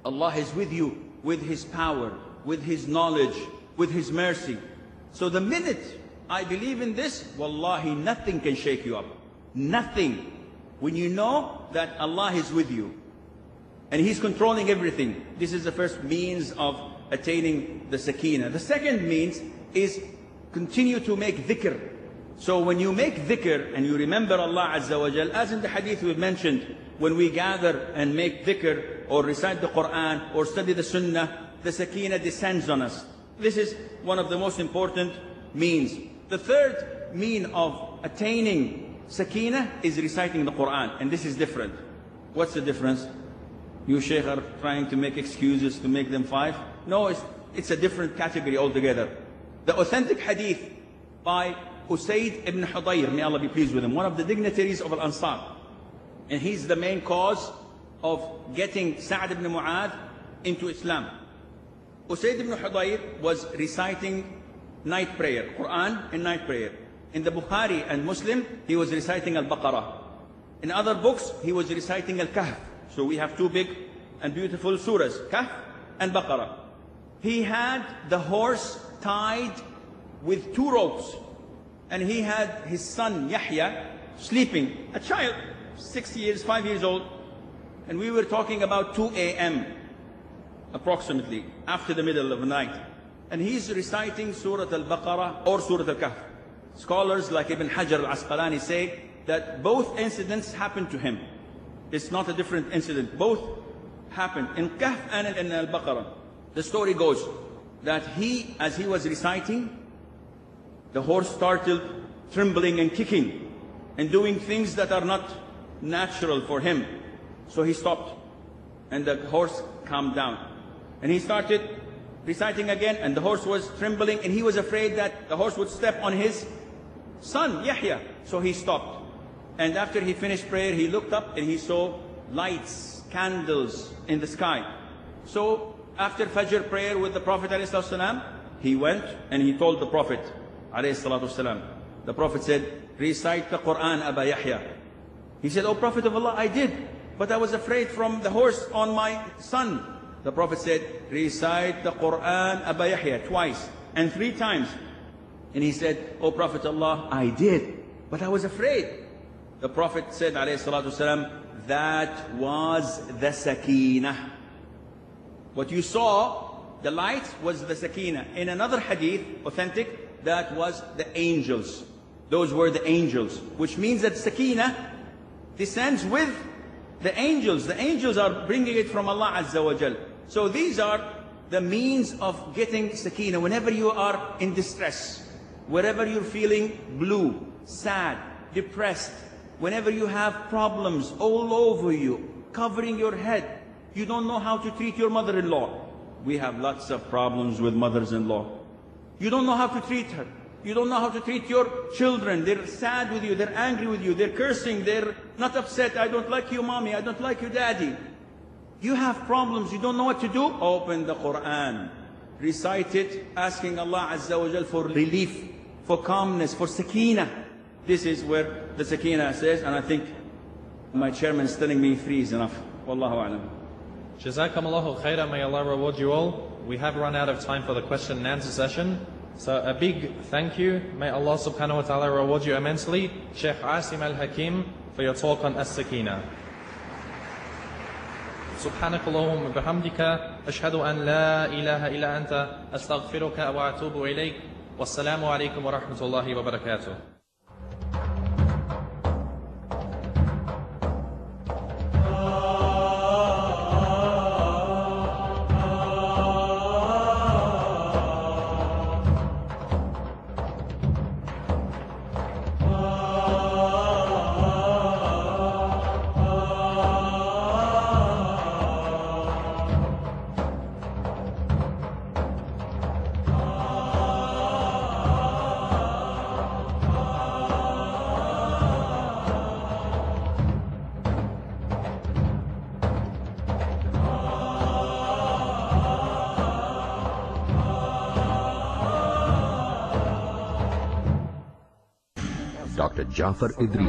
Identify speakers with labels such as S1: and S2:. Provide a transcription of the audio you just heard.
S1: Allah is with you, with His power, with His knowledge, with His mercy. So the minute I believe in this, wallahi, nothing can shake you up. Nothing. When you know that Allah is with you and He's controlling everything, this is the first means of attaining the Sekeenah. The second means is continue to make dhikr. So when you make dhikr and you remember Allah Azza wa Jal, as in the hadith we mentioned, when we gather and make dhikr or recite the Quran or study the Sunnah, the Sekeenah descends on us. This is one of the most important means. The third mean of attaining Sekeenah is reciting the Quran, and this is different. What's the difference? You Sheikh are trying to make excuses to make them 5? No, it's a different category altogether. The authentic hadith by Usayd ibn Hudayr, may Allah be pleased with him, one of the dignitaries of Al-Ansar. And he's the main cause of getting Sa'd ibn Mu'adh into Islam. Usayd ibn Hudayr was reciting night prayer, Quran and night prayer. In the Bukhari and Muslim, he was reciting Al-Baqarah. In other books, he was reciting Al-Kahf. So we have 2 big and beautiful surahs, Kahf and Baqarah. He had the horse tied with 2 ropes. And he had his son Yahya sleeping, a child, 6 years, 5 years old. And we were talking about 2 a.m. approximately, after the middle of the night. And he's reciting Surah Al-Baqarah or Surah Al-Kahf. Scholars like Ibn Hajar al-Asqalani say that both incidents happened to him. It's not a different incident. Both happened in Kahf and in Al-Baqarah. The story goes that as he was reciting, the horse started trembling and kicking and doing things that are not natural for him. So he stopped and the horse calmed down. And he started reciting again, and the horse was trembling, and he was afraid that the horse would step on his son, Yahya. So he stopped. And after he finished prayer, he looked up and he saw lights, candles in the sky. So after Fajr prayer with the Prophet ﷺ, he went and he told the Prophet ﷺ. The Prophet said, recite the Quran, Aba Yahya. He said, oh Prophet of Allah, I did, but I was afraid from the horse on my son. The Prophet said, recite the Quran, Aba Yahya, twice and 3 times. And he said, oh Prophet of Allah, I did, but I was afraid. The Prophet said, ﷺ, that was the Sekeenah. What you saw, the light, was the Sekeenah. In another hadith, authentic, that was the angels. Those were the angels, which means that Sekeenah descends with the angels. The angels are bringing it from Allah Azza wa Jal. So these are the means of getting Sekeenah. Whenever you are in distress, wherever you're feeling blue, sad, depressed, whenever you have problems all over you, covering your head, you don't know how to treat your mother-in-law. We have lots of problems with mothers-in-law. You don't know how to treat her. You don't know how to treat your children. They're sad with you, they're angry with you, they're cursing, they're not upset. I don't like you, mommy, I don't like you, daddy. You have problems, you don't know what to do? Open the Quran, recite it, asking Allah Azza wa Jal for relief, for calmness, for Sekeenah. This is where the Sekeenah says, and I think my chairman is telling me 3 is enough. Wallahu a'lam.
S2: Jazakumullahu khairan, may Allah reward you all. We have run out of time for the question and answer session. So a big thank you. May Allah subhanahu wa ta'ala reward you immensely, Sheikh Assim al-Hakeem, for your talk on As-Sekeenah. سبحانك اللهم وبحمدك أشهد أن لا إله إلا أنت أستغفرك وأتوب إليك والسلام عليكم ورحمة الله وبركاته.
S3: Dr. Jafar Idris.